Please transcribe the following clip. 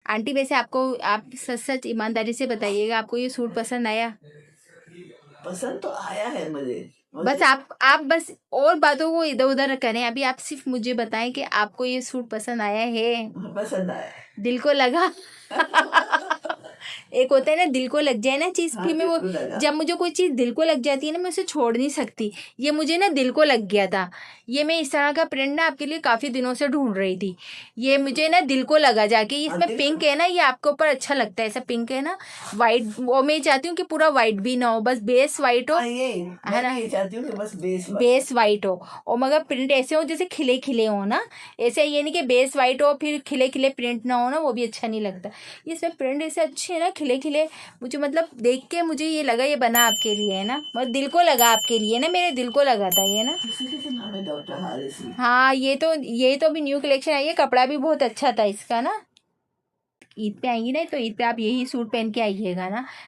Aunty वैसे आपको, आप सच सच ईमानदारी से बताइएगा, आपको ये सूट पसंद आया? पसंद तो आया है मुझे। बस आप बस और बातों को इधर उधर करें, अभी आप सिर्फ मुझे बताएं कि आपको ये सूट पसंद आया है, पसंद आया है। दिल को लगा। एक होता है ना दिल को लग जाए ना चीज, हाँ, फिर मैं वो, दिल को लगा। जब मुझे कोई चीज दिल को लग जाती है ना, मैं उसे छोड़ नहीं सकती। ये मुझे ना दिल को लग गया था। ये मैं इस तरह का प्रिंट ना आपके लिए काफी दिनों से ढूंढ रही थी। ये मुझे ना दिल को लगा जाके, इसमें पिंक है ना, ये आपके ऊपर अच्छा लगता है, ऐसा पिंक है ना, वाइट। वो मैं चाहती हूँ कि पूरा वाइट भी ना हो, बस बेस वाइट हो, ये है ना, मैं ये चाहती हूँ कि बस बेस वाइट हो, और मगर प्रिंट ऐसे हो जैसे खिले खिले हो ना, ऐसे ये नहीं कि बेस वाइट हो फिर खिले खिले प्रिंट ना हो ना, वो भी अच्छा नहीं लगता। इसमें प्रिंट ऐसे अच्छे है ना, खिले खिले, मुझे मतलब देख के मुझे ये लगा ये बना आपके लिए है ना, मतलब दिल को लगा आपके लिए ना, मेरे दिल को लगा था ये ना। किसी नाम है डॉक्टर हारिस। हाँ, ये तो अभी न्यू कलेक्शन आई है, कपड़ा भी बहुत अच्छा था इसका ना। ईद पे आएंगी ना, तो ईद पे आप यही सूट पहन के आइएगा ना।